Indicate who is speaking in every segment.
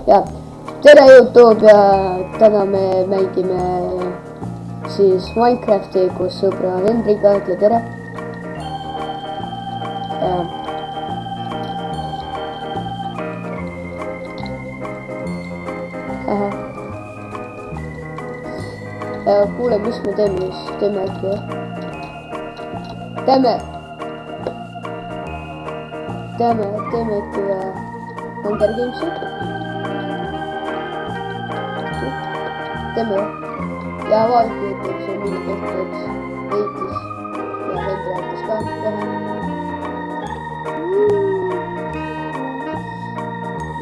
Speaker 1: ja tere YouTube ja täna me mängime siis Minecrafti koos sõbra Hendriga, ütle tere. Kuule, mis me teeme siis, teeme äkki või? Teeme äkki Hunger Games'i. Teeme ja vaadake, et see minu tehtud heitis ja Hendri aitas ka teha.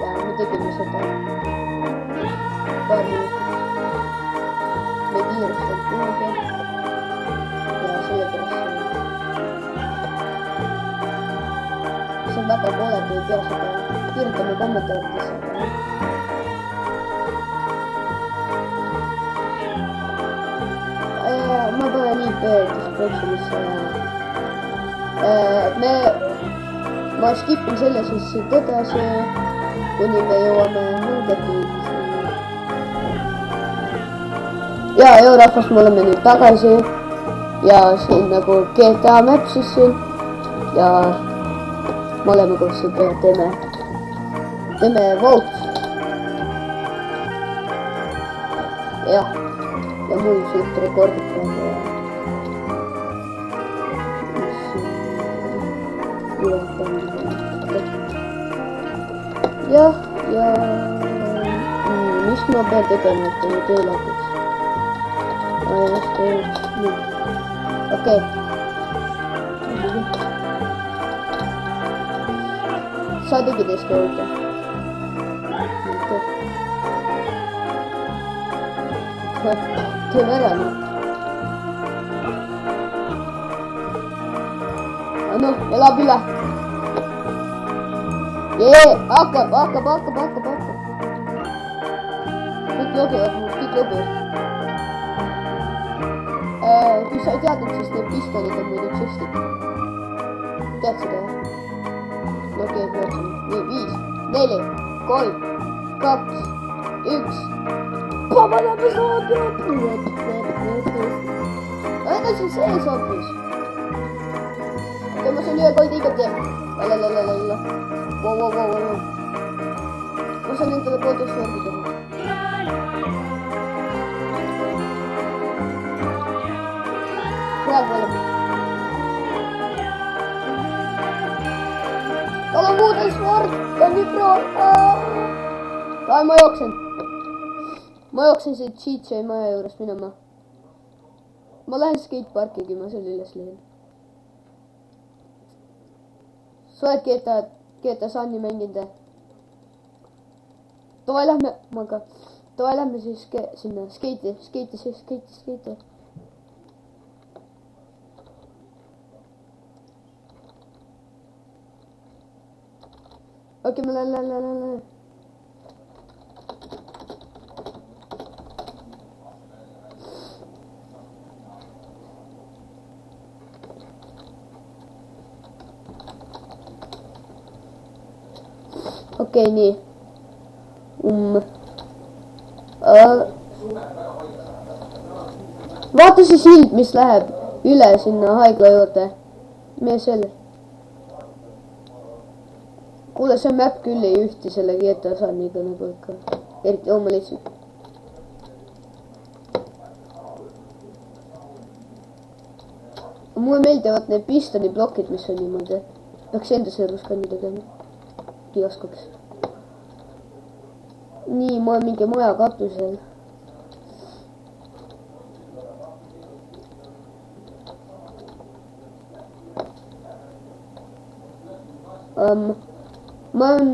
Speaker 1: Ja me tegime seda paar minutit. Me kiirustanud kuhugi ja sellepärast see on väga koledu, ei pea seda kirjutama kommentaaridesse. Ma panen IP descriptionisse ma skipin selle siis edasi, kuni me jõuame Hunger Games'i. Ja rahvas, me oleme nüüd tagasi ja siin nagu GTA map siis siin ja me oleme koos juba teeme vault. Ja mul suht rekordid praegu ja mis ma pean tegema, et mu tööle hakkaks? Okei. Sa tegid eest juurde. Teeme ära nüüd. Noh, elab üle. Hakkab. Kõik jogivad. Kui sa ei teadnud, siis need pistolid on muidu tšestid. Tead seda? Okei, võtsime. Nii, 5, 4, 3, 2, 1. Pamaname saada! Aina siin sees hoopis. Ma saan ühe kold igat teha. Wow. Ma saan endale kodusvärgi teha. Praegu oleme. Tal on muudel svart, ta on mikro. Ma jooksen siit Cheatsai maja juurest minema. Ma lähen skateparkigi, ma seal üles lähen. Sa oled GTA Sunny mänginud. Davai lähme siis sinna skeiti. Okei, ma lähen. Okei, nii. Vaata see sild, mis läheb üle sinna haigla juurde. Meie selle. Kuule, see map küll ei ühti selle GTA Sunniga nagu ikka. Eriti oma lihtsalt. Mulle meeldivad need pistoniblokid, mis on niimoodi. Peaks enda servuskanni tegema. Oskaks. Nii, ma olen mingi maja katusel. Ma olen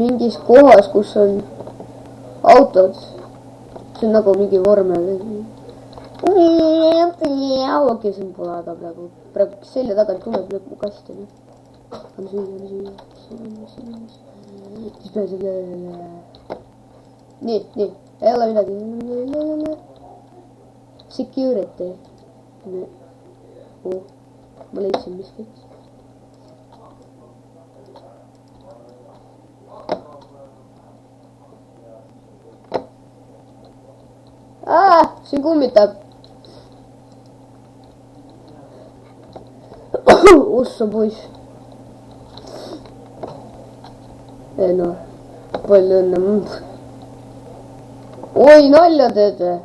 Speaker 1: mingis kohas, kus on autod. See on nagu mingi vormel. Okei, see on pole häda praegu selja tagant tuleb lõpu kasti. On süüa. Siis peale selle. Nii, ei ole midagi. Security. Ma leidsin miskit. siin kummitab. Ussa poiss. ei noh, palju õnne. oi, nalja teed või?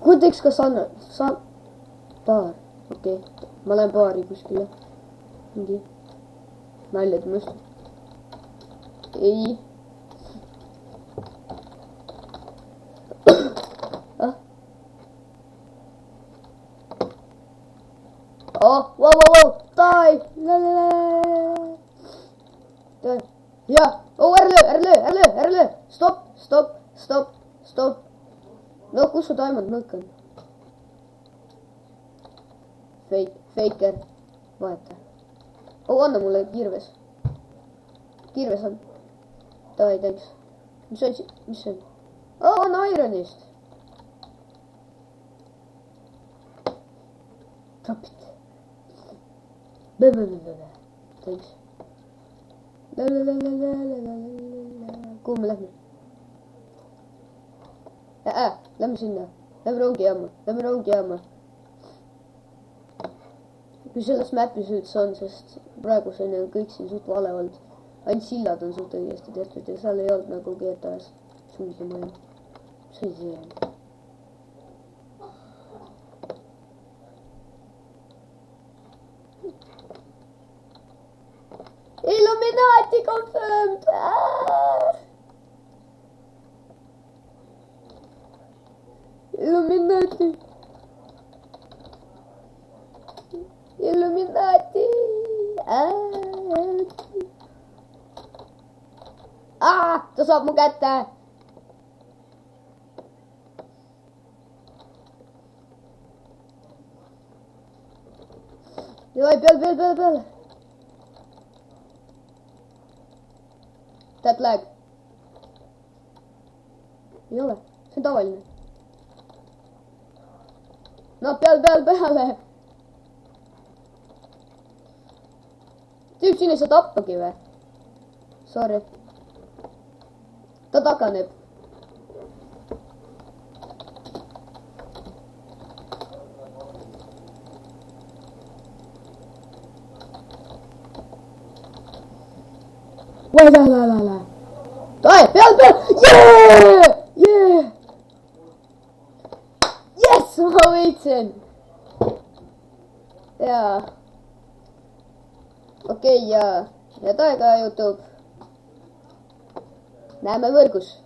Speaker 1: kuuleks ka baar, okei, ma lähen baari kuskile. mingi nalja temast. ei. Oh, wow, die! Ja, oh, ära löö, stop. no kus su diamond nõk on? Faker, vaheta. oh, anna mulle kirves. kirves on. davai, thanks. mis see on? oh, anna ironist. drop it. Thanks. kuhu me lähme? Lähme sinna. Lähme rongijaama. kui selles mapis üldse on, sest praeguseni on kõik siin suht vale olnud. ainult sillad on suht õigesti tehtud ja seal ei olnud nagu GTA-s sundimaju. mis oli see? Illuminati confirmed! Illuminati! ta saab mu kätte! jõi, peale! That lag. ei ole, see on tavaline. no peale. tüüp siin ei saa tappagi või? Sorry. ta taganeb. peal! Yeah! Yes, ma võitsin! jaa. okei, ja taega YouTube. näeme võrgus.